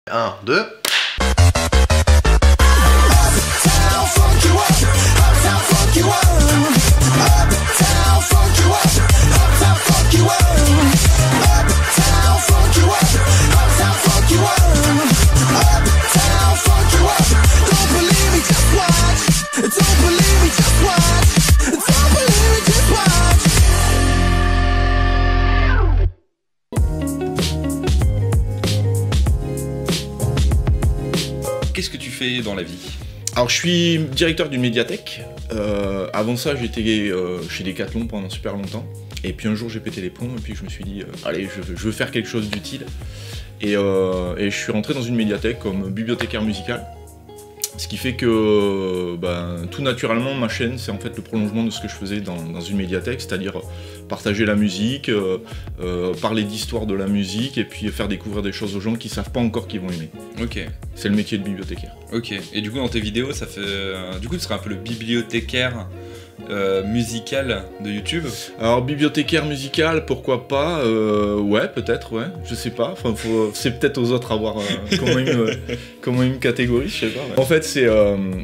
1, 2. Qu'est-ce que tu fais dans la vie? Alors je suis directeur d'une médiathèque. Avant ça j'étais chez Decathlon pendant super longtemps. Et puis un jour j'ai pété les plombs et puis je me suis dit allez je veux faire quelque chose d'utile. Et je suis rentré dans une médiathèque comme bibliothécaire musical. Ce qui fait que tout naturellement ma chaîne c'est en fait le prolongement de ce que je faisais dans une médiathèque, c'est-à-dire partager la musique, parler d'histoire de la musique et puis faire découvrir des choses aux gens qui savent pas encore qu'ils vont aimer. Ok. C'est le métier de bibliothécaire. Ok. Et du coup dans tes vidéos ça fait... du coup tu serais un peu le bibliothécaire musical de YouTube. Alors bibliothécaire musical, pourquoi pas, ouais peut-être, ouais, je sais pas, enfin c'est peut-être aux autres à voir comment ils me catégorisent, je sais pas. Ouais. En fait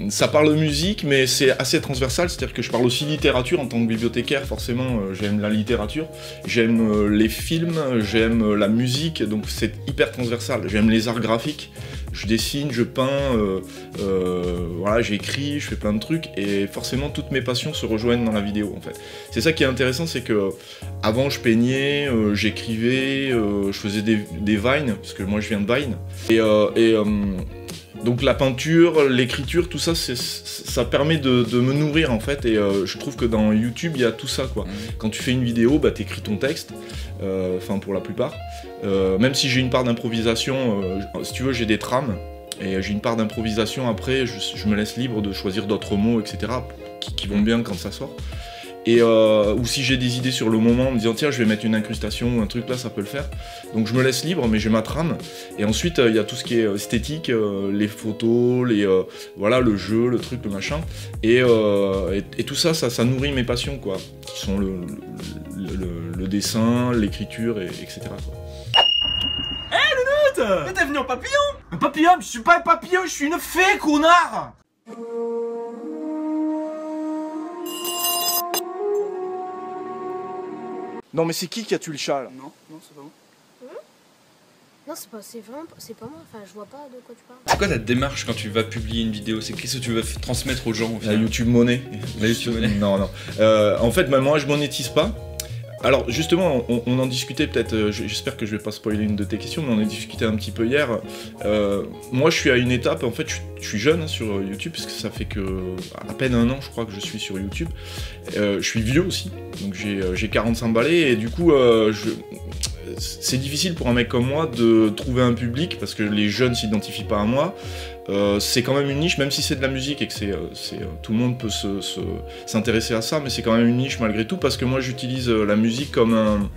ça parle musique mais c'est assez transversal, c'est-à-dire que je parle aussi littérature en tant que bibliothécaire, forcément j'aime la littérature, j'aime les films, j'aime la musique, donc c'est hyper transversal, j'aime les arts graphiques. Je dessine, je peins, voilà, j'écris, je fais plein de trucs et forcément toutes mes passions se rejoignent dans la vidéo en fait. C'est ça qui est intéressant, c'est que avant je peignais, j'écrivais, je faisais des vines, parce que moi je viens de Vine. Donc la peinture, l'écriture, tout ça, ça permet de me nourrir en fait et je trouve que dans YouTube il y a tout ça quoi. Quand tu fais une vidéo, t'écris ton texte, enfin pour la plupart. Même si j'ai une part d'improvisation, si tu veux j'ai des trames et j'ai une part d'improvisation après, je me laisse libre de choisir d'autres mots etc. qui vont bien quand ça sort. Et ou si j'ai des idées sur le moment en me disant tiens je vais mettre une incrustation ou un truc là ça peut le faire. Donc je me laisse libre mais j'ai ma trame. Et ensuite il y a tout ce qui est esthétique, les photos, voilà le jeu, le truc, le machin. Et tout ça, ça nourrit mes passions quoi. Qui sont le dessin, l'écriture, etc. Hé hey, Louloute! Mais t'es venu en papillon? Un papillon? Je suis pas un papillon, je suis une fée, connard! Non mais c'est qui a tué le chat là? Non, c'est pas moi. Non, c'est pas moi, enfin je vois pas de quoi tu parles. C'est quoi ta démarche quand tu vas publier une vidéo? Qu'est-ce que tu vas transmettre aux gens au final? La YouTube Money. La YouTube Money. Non. En fait, moi je monétise pas. Alors justement, on en discutait peut-être, j'espère que je vais pas spoiler une de tes questions, mais on en discutait un petit peu hier. Moi je suis à une étape, en fait je suis jeune sur YouTube, parce que ça fait que à peine un an je crois que je suis sur YouTube. Je suis vieux aussi, donc j'ai 45 balais, et du coup c'est difficile pour un mec comme moi de trouver un public, parce que les jeunes s'identifient pas à moi. C'est quand même une niche, même si c'est de la musique et que tout le monde peut s'intéresser à ça, mais c'est quand même une niche malgré tout, parce que moi j'utilise la musique comme un...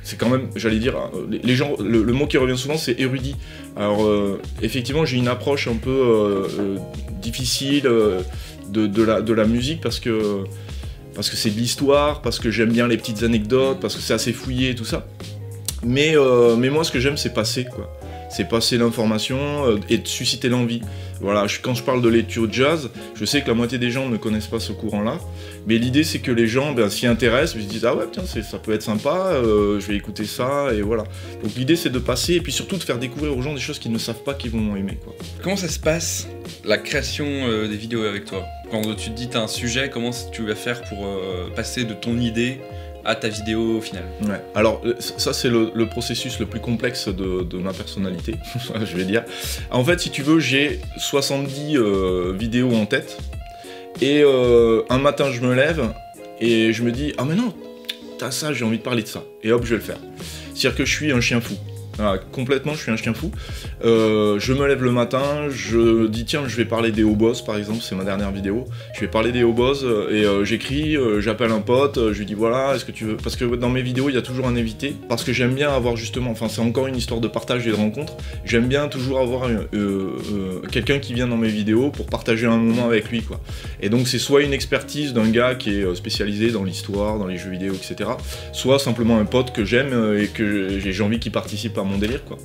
c'est quand même, j'allais dire, les gens, le mot qui revient souvent c'est érudit. Alors effectivement j'ai une approche un peu difficile de la musique, parce que c'est de l'histoire, parce que j'aime bien les petites anecdotes, parce que c'est assez fouillé et tout ça. Mais moi ce que j'aime c'est passer quoi. C'est passer l'information et de susciter l'envie. Voilà, quand je parle de lecture jazz, je sais que la moitié des gens ne connaissent pas ce courant-là, mais l'idée c'est que les gens s'y intéressent, ils se disent ah ouais tiens ça peut être sympa, je vais écouter ça et voilà. Donc l'idée c'est de passer et puis surtout de faire découvrir aux gens des choses qu'ils ne savent pas qu'ils vont aimer quoi. Comment ça se passe la création des vidéos avec toi? Quand tu te dis t'as un sujet, comment tu vas faire pour passer de ton idée à ta vidéo au final? Ouais. Alors ça c'est le processus le plus complexe de ma personnalité, je vais dire. En fait si tu veux j'ai 70 vidéos en tête et un matin je me lève et je me dis ah mais non, t'as ça, j'ai envie de parler de ça et hop je vais le faire. C'est-à-dire que je suis un chien fou. Voilà, complètement, je suis un chien fou. Je me lève le matin, je dis tiens, je vais parler des hauts boss par exemple, c'est ma dernière vidéo. Je vais parler des hauts boss et j'écris, j'appelle un pote, je lui dis voilà, est-ce que tu veux. Parce que dans mes vidéos, il y a toujours un invité. Parce que j'aime bien avoir justement, enfin, c'est encore une histoire de partage et de rencontre. J'aime bien toujours avoir quelqu'un qui vient dans mes vidéos pour partager un moment avec lui, quoi. Et donc, c'est soit une expertise d'un gars qui est spécialisé dans l'histoire, dans les jeux vidéo, etc. Soit simplement un pote que j'aime et que j'ai envie qu'il participe à faire mon délire, quoi.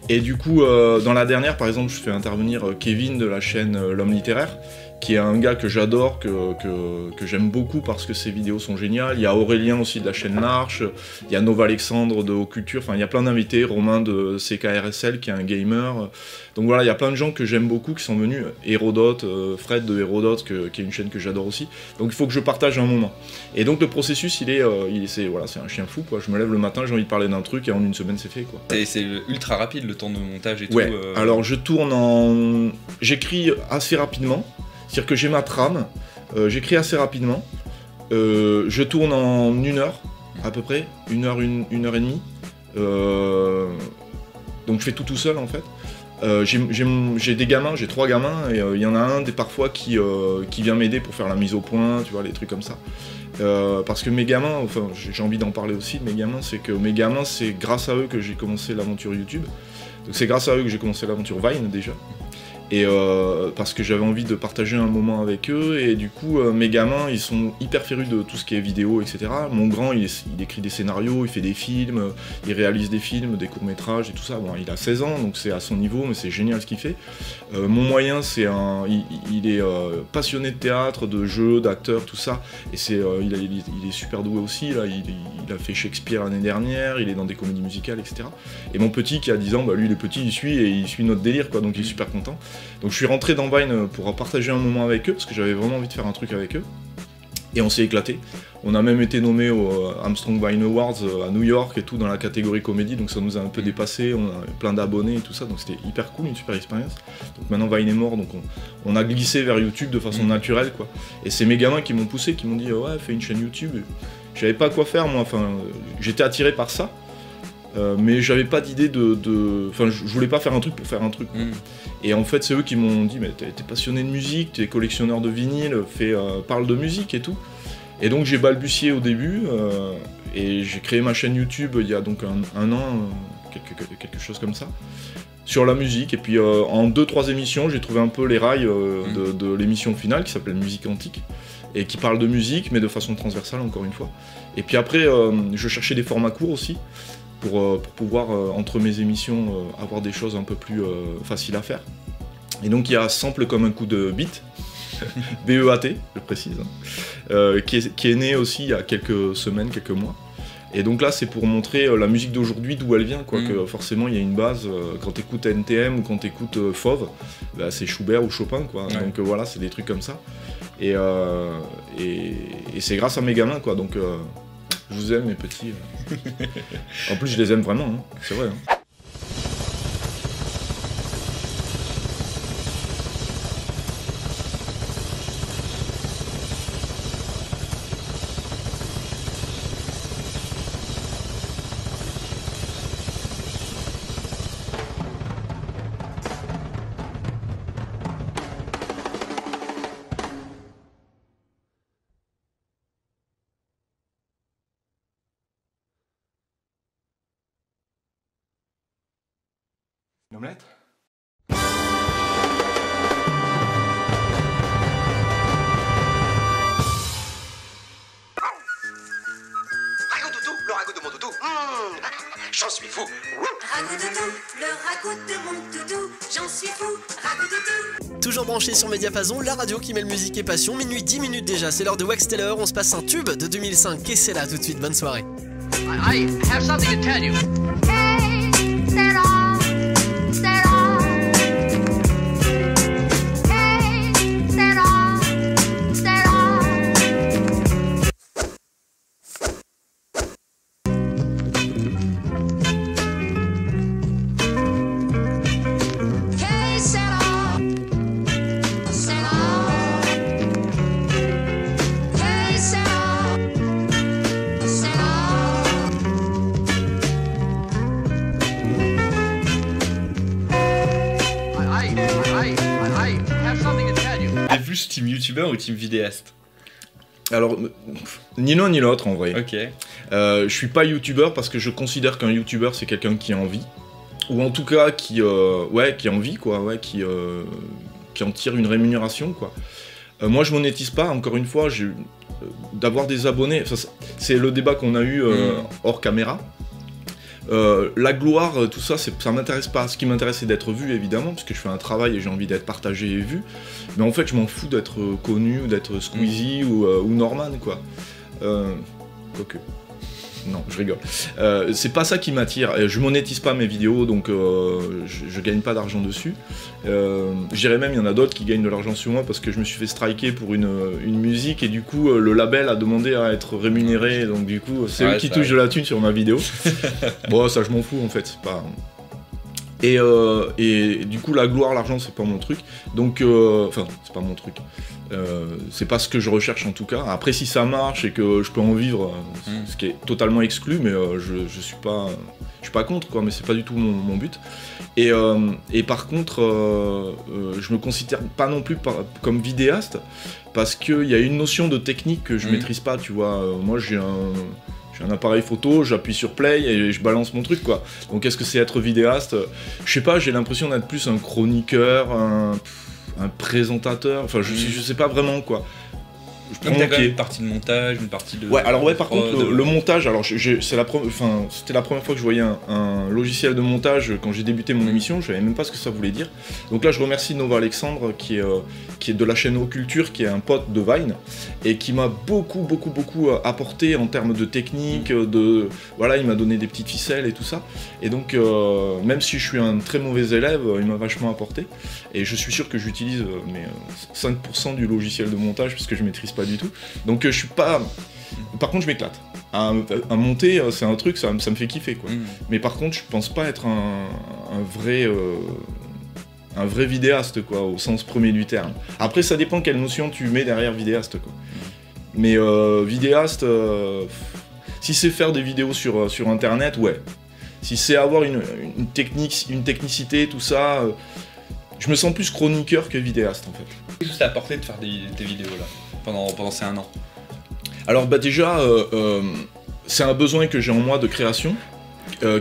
Et du coup, dans la dernière, par exemple, je fais intervenir Kevin de la chaîne L'Homme Littéraire, qui est un gars que j'adore, que j'aime beaucoup parce que ses vidéos sont géniales. Il y a Aurélien aussi de la chaîne L'Arche, il y a Nova Alexandre de Haut Culture, enfin il y a plein d'invités, Romain de CKRSL qui est un gamer. Donc voilà, il y a plein de gens que j'aime beaucoup qui sont venus, Hérodote, Fred de Hérodote, qui est une chaîne que j'adore aussi. Donc il faut que je partage un moment. Et donc le processus, c'est un chien fou, quoi. Je me lève le matin, j'ai envie de parler d'un truc et en une semaine c'est fait, quoi. C'est ultra rapide le temps de montage et ouais. tout. Alors j'écris assez rapidement. C'est-à-dire que j'ai ma trame, j'écris assez rapidement, je tourne en 1 heure, à peu près, 1 heure, 1 heure et demie. Donc je fais tout seul en fait. J'ai des gamins, j'ai 3 gamins, et il y en a un parfois qui vient m'aider pour faire la mise au point, tu vois, les trucs comme ça. Parce que mes gamins, enfin j'ai envie d'en parler aussi de mes gamins, c'est grâce à eux que j'ai commencé l'aventure YouTube. Donc c'est grâce à eux que j'ai commencé l'aventure Vine déjà. Et parce que j'avais envie de partager un moment avec eux, et du coup mes gamins ils sont hyper férus de tout ce qui est vidéo, etc. Mon grand il écrit des scénarios, il fait des films, il réalise des films, des courts-métrages et tout ça. Bon, il a 16 ans donc c'est à son niveau, mais c'est génial ce qu'il fait. Mon moyen il est passionné de théâtre, de jeux, d'acteurs, tout ça, et il est super doué aussi, là. Il a fait Shakespeare l'année dernière, il est dans des comédies musicales, etc. Et mon petit qui a 10 ans, bah lui il est petit, il suit notre délire, quoi, donc il est super content. Donc je suis rentré dans Vine pour partager un moment avec eux, parce que j'avais vraiment envie de faire un truc avec eux. Et on s'est éclaté. On a même été nommé au Armstrong Vine Awards à New York et tout, dans la catégorie comédie, donc ça nous a un peu dépassé, on a plein d'abonnés et tout ça, donc c'était hyper cool, une super expérience. Donc maintenant Vine est mort, donc on a glissé vers YouTube de façon naturelle, quoi. Et c'est mes gamins qui m'ont poussé, qui m'ont dit ouais, fais une chaîne YouTube. Je savais pas quoi faire moi, enfin j'étais attiré par ça. Mais j'avais pas d'idée Enfin, je voulais pas faire un truc pour faire un truc. Et en fait, c'est eux qui m'ont dit, mais t'es passionné de musique, t'es collectionneur de vinyle, parle de musique et tout. Et donc j'ai balbutié au début, et j'ai créé ma chaîne YouTube il y a donc un an, quelque chose comme ça, sur la musique. Et puis en 2-3 émissions, j'ai trouvé un peu les rails de l'émission finale, qui s'appelle Musique Antique, et qui parle de musique, mais de façon transversale, encore une fois. Et puis après, je cherchais des formats courts aussi, pour pouvoir, entre mes émissions, avoir des choses un peu plus faciles à faire. Et donc il y a Sample comme un coup de beat, B-E-A-T, je précise, qui est né aussi il y a quelques semaines, quelques mois. Et donc là c'est pour montrer la musique d'aujourd'hui, d'où elle vient, quoi, que forcément il y a une base, quand t'écoutes NTM ou quand t'écoutes Fauve, bah, c'est Schubert ou Chopin, quoi. Ouais. Donc voilà, c'est des trucs comme ça. Et c'est grâce à mes gamins, quoi, donc je vous aime mes petits. En plus je les aime vraiment, hein. C'est vrai. Hein. Une omelette ? Ragoût toutou, le ragoût de mon toutou. J'en suis fou. Ragoût toutou, le ragoût de mon toutou. J'en suis fou. Ragoût toutou. Toujours branché sur Mediapason, la radio qui mêle musique et passion. Minuit 10 minutes déjà, c'est l'heure de Wax Taylor. On se passe un tube de 2005 et c'est là tout de suite. Bonne soirée. I have something to tell you. Hey, c'est all, c'est all. Hey, c'est all, c'est all. Hey, c'est all, c'est all. Hey, c'est all, c'est all. I have something to tell you. T'es plus team youtubeur ou team vidéaste? Alors, ni l'un ni l'autre en vrai. Ok. Je suis pas youtubeur parce que je considère qu'un youtubeur c'est quelqu'un qui a envie. Ou en tout cas qui a envie, quoi, ouais, qui en tire une rémunération, quoi. Moi je monétise pas, encore une fois, d'avoir des abonnés, c'est le débat qu'on a eu hors caméra. La gloire, tout ça, ça m'intéresse pas. Ce qui m'intéresse, c'est d'être vu, évidemment, parce que je fais un travail et j'ai envie d'être partagé et vu. Mais en fait, je m'en fous d'être connu, ou d'être Squeezie ou Norman, quoi. Quoique. Non, je rigole. C'est pas ça qui m'attire. Je monétise pas mes vidéos, donc je gagne pas d'argent dessus. Je dirais même, il y en a d'autres qui gagnent de l'argent sur moi parce que je me suis fait striker pour une musique et du coup, le label a demandé à être rémunéré. Donc du coup, c'est eux qui touchent de la thune sur ma vidéo. Bon, ça, je m'en fous en fait. C'est pas... Et du coup, la gloire, l'argent, c'est pas mon truc. Donc, enfin, c'est pas mon truc. C'est pas ce que je recherche en tout cas. Après, si ça marche et que je peux en vivre, ce qui est totalement exclu, mais je suis pas contre, quoi. Mais c'est pas du tout mon but. Et par contre, je me considère pas non plus comme vidéaste parce qu'il y a une notion de technique que je maîtrise pas. Tu vois, moi, j'ai un appareil photo, j'appuie sur play et je balance mon truc, quoi. Donc est-ce que c'est être vidéaste? Je sais pas, j'ai l'impression d'être plus un chroniqueur, un présentateur, enfin je sais pas vraiment, quoi. Donc t'as quand même une partie de montage, une partie de... Ouais, alors ouais, par contre, le montage, alors c'était la première fois que je voyais un logiciel de montage quand j'ai débuté mon émission, je savais même pas ce que ça voulait dire. Donc là, je remercie Nova Alexandre, qui est de la chaîne Occulture, qui est un pote de Vine, et qui m'a beaucoup apporté en termes de technique, voilà, il m'a donné des petites ficelles et tout ça. Et donc, même si je suis un très mauvais élève, il m'a vachement apporté. Et je suis sûr que j'utilise 5% du logiciel de montage, parce que je maîtrise pas du tout. Donc je suis pas... Par contre, je m'éclate. À monter, c'est un truc, ça me fait kiffer, quoi. Mais par contre, je pense pas être un vrai vidéaste, quoi, au sens premier du terme. Après, ça dépend quelle notion tu mets derrière vidéaste, quoi. Mais vidéaste, si c'est faire des vidéos sur internet, ouais. Si c'est avoir une technicité, tout ça, je me sens plus chroniqueur que vidéaste, en fait. Qu'est-ce que ça a apporté de faire tes vidéos, là, pendant ces 1 an? Alors bah déjà, c'est un besoin que j'ai en moi de création,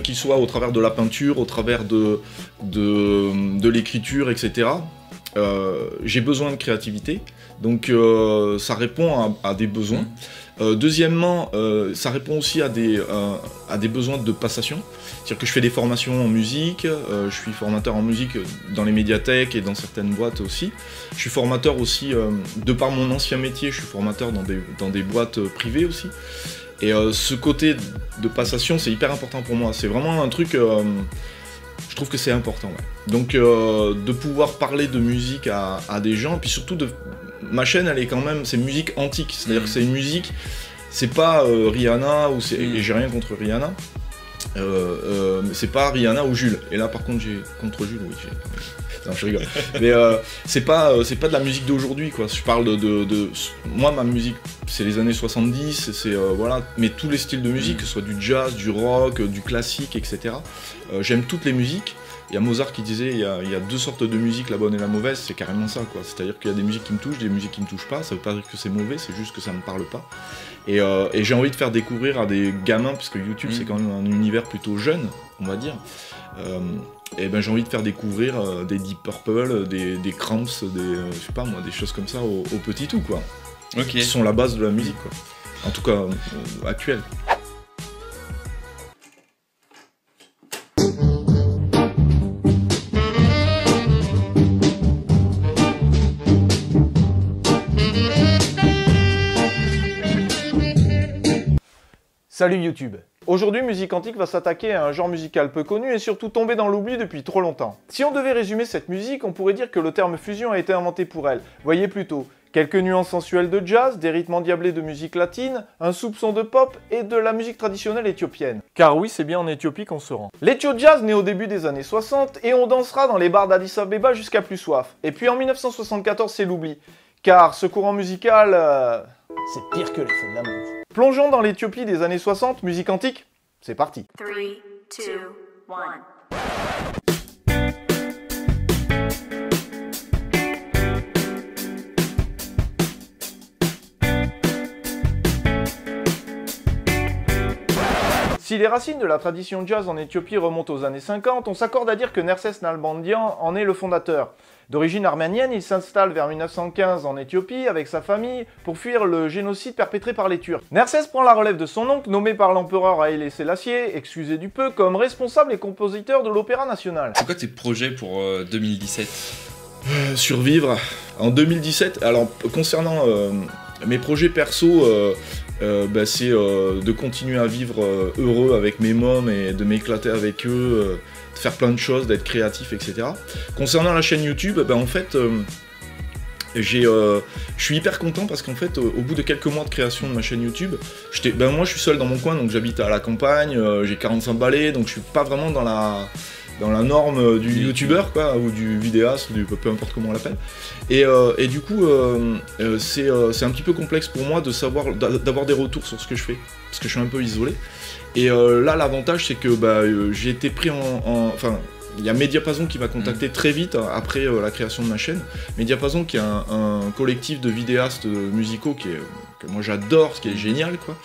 qu'il soit au travers de la peinture, au travers de l'écriture, etc. J'ai besoin de créativité, donc ça répond à des besoins. Deuxièmement, ça répond aussi à des besoins de passation. C'est-à-dire que je fais des formations en musique, je suis formateur en musique dans les médiathèques et dans certaines boîtes aussi. Je suis formateur aussi, de par mon ancien métier, je suis formateur dans des boîtes privées aussi. Et ce côté de passation, c'est hyper important pour moi. C'est vraiment un truc, je trouve que c'est important. Ouais. Donc de pouvoir parler de musique à des gens, puis surtout ma chaîne, elle est quand même, c'est musique antique. C'est-à-dire que c'est une musique, c'est pas Rihanna, et j'ai rien contre Rihanna. C'est pas Rihanna ou Jules. Et là, par contre, j'ai contre Jules, oui. Non, je rigole. Mais c'est pas de la musique d'aujourd'hui, quoi. Je parle moi, ma musique, c'est les années 70, c'est voilà. Mais tous les styles de musique, que ce soit du jazz, du rock, du classique, etc. J'aime toutes les musiques. Il y a Mozart qui disait il y a 2 sortes de musique, la bonne et la mauvaise, c'est carrément ça, quoi. C'est-à-dire qu'il y a des musiques qui me touchent, des musiques qui me touchent pas, ça veut pas dire que c'est mauvais, c'est juste que ça me parle pas. Et j'ai envie de faire découvrir à des gamins, parce que YouTube c'est quand même un univers plutôt jeune, on va dire. Et ben j'ai envie de faire découvrir des Deep Purple, des Cramps, je sais pas moi, des choses comme ça au petit tout, quoi. Ok. Qui sont la base de la musique, quoi. En tout cas, actuelle. Salut YouTube. Aujourd'hui, Musique Antique va s'attaquer à un genre musical peu connu et surtout tombé dans l'oubli depuis trop longtemps. Si on devait résumer cette musique, on pourrait dire que le terme fusion a été inventé pour elle. Voyez plutôt, quelques nuances sensuelles de jazz, des rythmes endiablés de musique latine, un soupçon de pop et de la musique traditionnelle éthiopienne. Car oui, c'est bien en Éthiopie qu'on se rend. L'Ethio Jazz naît au début des années 60 et on dansera dans les bars d'Addis Abeba jusqu'à plus soif. Et puis en 1974, c'est l'oubli. Car ce courant musical, c'est pire que les feux de l'amour. Plongeons dans l'Éthiopie des années 60, musique antique, c'est parti. 3, 2, 1. Si Si les racines de la tradition jazz en Éthiopie remontent aux années 50, on s'accorde à dire que Nerses Nalbandian en est le fondateur. D'origine arménienne, il s'installe vers 1915 en Éthiopie avec sa famille pour fuir le génocide perpétré par les Turcs. Nerses prend la relève de son oncle, nommé par l'empereur Haïlé Sélassié, excusez du peu, comme responsable et compositeur de l'Opéra National. C'est quoi tes projets pour 2017? Survivre. En 2017, alors concernant mes projets perso, c'est de continuer à vivre heureux avec mes mômes et de m'éclater avec eux, de faire plein de choses, d'être créatif, etc. Concernant la chaîne YouTube, en fait, je suis hyper content parce qu'en fait, au bout de quelques mois de création de ma chaîne YouTube, moi je suis seul dans mon coin, donc j'habite à la campagne, j'ai 45 balais, donc je suis pas vraiment dans la norme du youtubeur, quoi, ou du vidéaste, ou peu importe comment on l'appelle. Et du coup, c'est un petit peu complexe pour moi d'avoir des retours sur ce que je fais, parce que je suis un peu isolé. Et là, l'avantage, c'est que j'ai été pris enfin, il y a Mediapason qui m'a contacté très vite après la création de ma chaîne. Mediapason qui est un collectif de vidéastes musicaux que moi j'adore, ce qui est génial, quoi.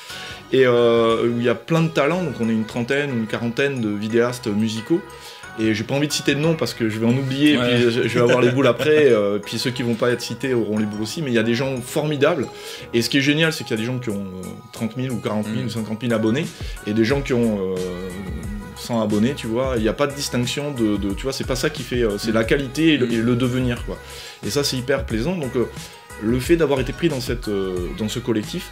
Et où il y a plein de talents, donc on est une trentaine ou une quarantaine de vidéastes musicaux. Et j'ai pas envie de citer de nom parce que je vais en oublier, ouais. Puis je vais avoir les boules après, puis ceux qui vont pas être cités auront les boules aussi, mais il y a des gens formidables. Et ce qui est génial, c'est qu'il y a des gens qui ont 30 000 ou 40 000 ou 50 000 abonnés, et des gens qui ont 100 abonnés, tu vois. Il n'y a pas de distinction tu vois, c'est pas ça qui fait, c'est la qualité et le devenir, quoi. Et ça, c'est hyper plaisant. Donc le fait d'avoir été pris dans ce collectif,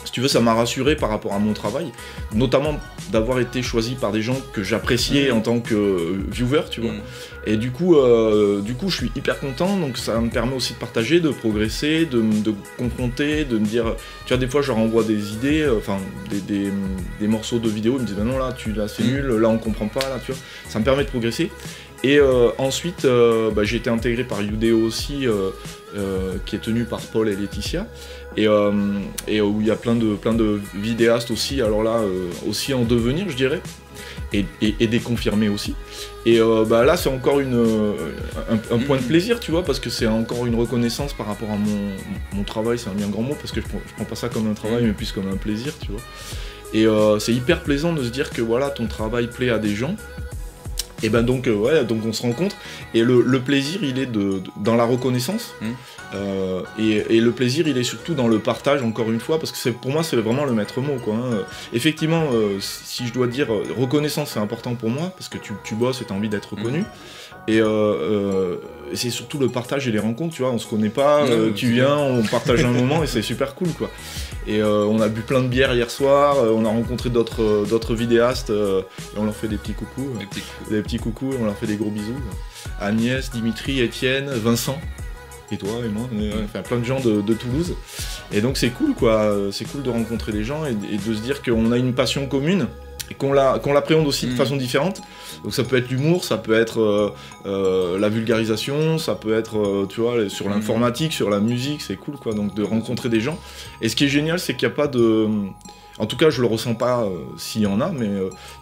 si tu veux, ça m'a rassuré par rapport à mon travail, notamment d'avoir été choisi par des gens que j'appréciais en tant que viewer, tu vois. Et du coup, je suis hyper content, donc ça me permet aussi de partager, de progresser, de confronter, de me dire, tu vois, des fois je leur envoie des idées, enfin des morceaux de vidéo, ils me disent, bah non, là c'est nul, là on comprend pas, là, tu vois. Ça me permet de progresser. Et ensuite, j'ai été intégré par Youdéo aussi, qui est tenu par Paul et Laetitia, et où il y a plein de vidéastes aussi, alors là, aussi en devenir, je dirais, et des confirmés aussi. Et là, c'est encore un point de plaisir, tu vois, parce que c'est encore une reconnaissance par rapport à mon travail, c'est un bien grand mot, parce que je prends pas ça comme un travail, mais plus comme un plaisir, tu vois. Et c'est hyper plaisant de se dire que voilà, ton travail plaît à des gens. Et donc on se rencontre, et le plaisir il est dans la reconnaissance, et le plaisir il est surtout dans le partage, encore une fois, parce que pour moi c'est vraiment le maître mot, quoi, hein. Effectivement, si je dois dire, reconnaissance c'est important pour moi, parce que tu bosses et tu as envie d'être reconnu, et c'est surtout le partage et les rencontres, tu vois, on se connaît pas, tu viens, on partage un moment et c'est super cool, quoi. Et on a bu plein de bières hier soir, on a rencontré d'autres vidéastes, et on leur fait des petits coucous, on leur fait des gros bisous. Agnès, Dimitri, Étienne, Vincent, et toi et moi, enfin plein de gens de Toulouse. Et donc c'est cool, quoi, c'est cool de rencontrer des gens et de se dire qu'on a une passion commune, et qu'on l'appréhende aussi de façon différente. Donc ça peut être l'humour, ça peut être la vulgarisation, ça peut être, tu vois, sur l'informatique, sur la musique, c'est cool, quoi, donc de rencontrer des gens. Et ce qui est génial, c'est qu'il n'y a pas de... En tout cas, je le ressens pas s'il y en a, mais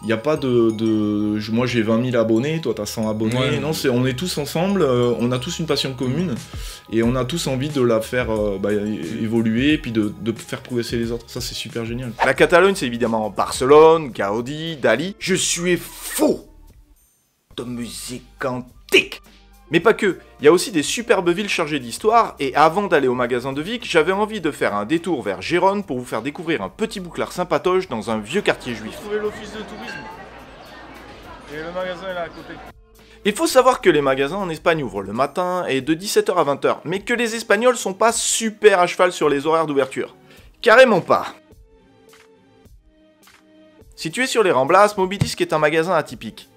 il n'y a pas moi j'ai 20 000 abonnés, toi t'as 100 abonnés. Ouais, non, on est tous ensemble, on a tous une passion commune, et on a tous envie de la faire évoluer, et puis de faire progresser les autres. Ça, c'est super génial. La Catalogne, c'est évidemment Barcelone, Gaudi, Dali. Je suis fou de musique antique. Mais pas que, il y a aussi des superbes villes chargées d'histoire, et avant d'aller au magasin de Vic, j'avais envie de faire un détour vers Gérone pour vous faire découvrir un petit bouclard sympatoche dans un vieux quartier juif. Trouver l'office de tourisme. Et le magasin est là à côté. Il faut savoir que les magasins en Espagne ouvrent le matin et de 17h à 20h, mais que les Espagnols sont pas super à cheval sur les horaires d'ouverture. Carrément pas. Situé sur les Ramblas, Mobidisc est un magasin atypique.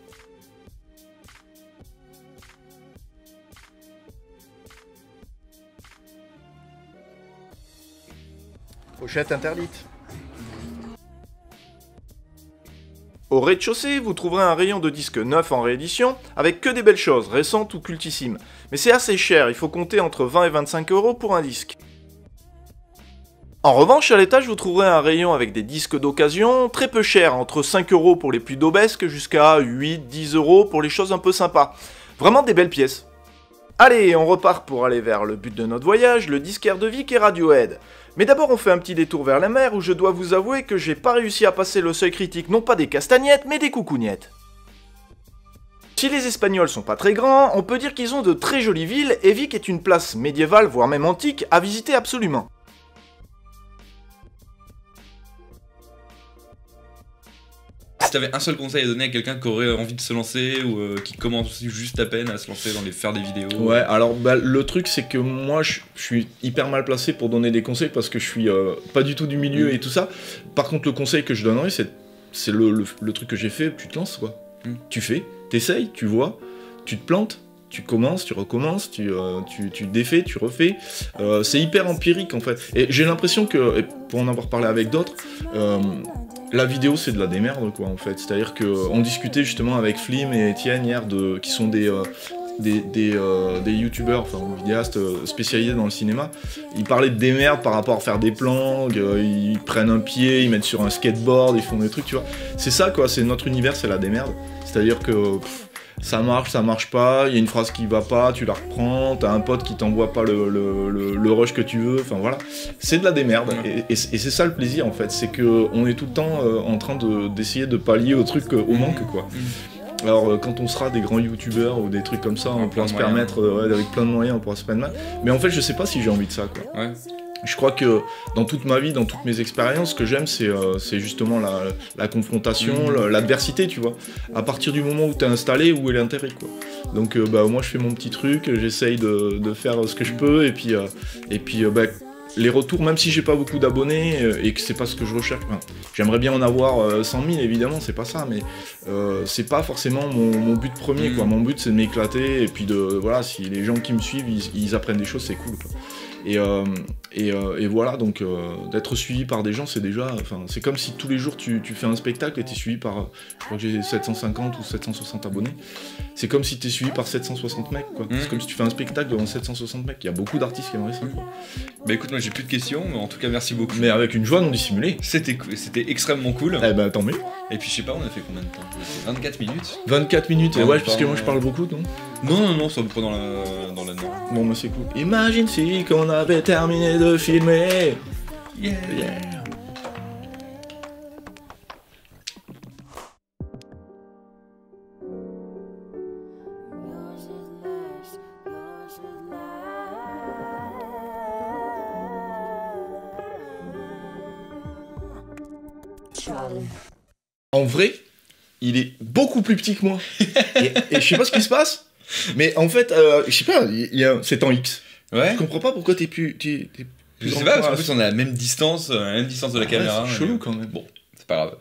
Pochette interdite. Au rez-de-chaussée, vous trouverez un rayon de disques neufs en réédition, avec que des belles choses, récentes ou cultissimes. Mais c'est assez cher, il faut compter entre 20 et 25 € pour un disque. En revanche, à l'étage, vous trouverez un rayon avec des disques d'occasion, très peu chers, entre 5 € pour les plus daubesques, jusqu'à 8-10 € pour les choses un peu sympas. Vraiment des belles pièces. Allez, on repart pour aller vers le but de notre voyage, le disquaire de Vic et Radiohead. Mais d'abord on fait un petit détour vers la mer où je dois vous avouer que j'ai pas réussi à passer le seuil critique non pas des castagnettes mais des coucougnettes. Si les Espagnols sont pas très grands, on peut dire qu'ils ont de très jolies villes et Vic est une place médiévale voire même antique à visiter absolument. Si t'avais un seul conseil à donner à quelqu'un qui aurait envie de se lancer ou qui commence juste à peine à se lancer dans faire des vidéos. Ouais, alors bah, le truc c'est que moi je suis hyper mal placé pour donner des conseils parce que je suis pas du tout du milieu et tout ça. Par contre le conseil que je donnerais c'est le truc que j'ai fait, tu te lances quoi. Tu fais, t'essayes, tu vois, tu te plantes, tu commences, tu recommences, tu défais, tu refais. C'est hyper empirique en fait. Et j'ai l'impression que, et pour en avoir parlé avec d'autres, la vidéo c'est de la démerde quoi en fait. C'est-à-dire qu'on discutait justement avec Flim et Etienne hier qui sont des youtubeurs, enfin vidéastes spécialisés dans le cinéma. Ils parlaient de démerde par rapport à faire des plans, ils prennent un pied, ils mettent sur un skateboard, ils font des trucs, tu vois. C'est ça quoi, c'est notre univers, c'est la démerde. C'est-à-dire que ça marche pas, il y a une phrase qui va pas, tu la reprends, t'as un pote qui t'envoie pas le rush que tu veux, enfin voilà. C'est de la démerde, et c'est ça le plaisir en fait, c'est qu'on est tout le temps en train d'essayer de pallier au truc, au manque quoi. Alors quand on sera des grands youtubeurs ou des trucs comme ça, on pourra se permettre, avec plein de moyens, on pourra se permettre. Mais en fait je sais pas si j'ai envie de ça quoi. Ouais. Je crois que dans toute ma vie, dans toutes mes expériences, ce que j'aime, c'est justement la confrontation, l'adversité, tu vois. À partir du moment où t'es installé, où est l'intérêt, quoi. Donc, moi, je fais mon petit truc, j'essaye de faire ce que je peux, et puis les retours, même si j'ai pas beaucoup d'abonnés, et que c'est pas ce que je recherche, enfin, j'aimerais bien en avoir 100 000, évidemment, c'est pas ça, mais c'est pas forcément mon but premier, quoi. Mon but, c'est de m'éclater, et puis voilà, si les gens qui me suivent, ils apprennent des choses, c'est cool, quoi. Et voilà, donc d'être suivi par des gens, c'est déjà, enfin, c'est comme si tous les jours tu fais un spectacle et t'es suivi par, je crois que j'ai 750 ou 760 abonnés. C'est comme si t'es suivi par 760 mecs, quoi. C'est comme si tu fais un spectacle devant 760 mecs. Il y a beaucoup d'artistes qui aimeraient ça, quoi. Bah écoute, moi j'ai plus de questions, mais en tout cas merci beaucoup. Mais avec une joie non dissimulée. C'était extrêmement cool. Eh ben tant mieux. Et puis je sais pas, on a fait combien de temps? 24 minutes. 24 minutes, ouais, parce que moi je parle beaucoup, non? Non, c'est à peu près dans la norme. Bon, bah c'est cool. Imagine si qu'on avait terminé de filmer. Yeah. En vrai, il est beaucoup plus petit que moi. et je sais pas ce qui se passe, mais en fait, je sais pas, c'est en X. Ouais. Je comprends pas pourquoi t'es plus. Je sais pas, parce qu'en plus on a la même distance de la caméra. C'est chelou quand même. Bon, c'est pas grave.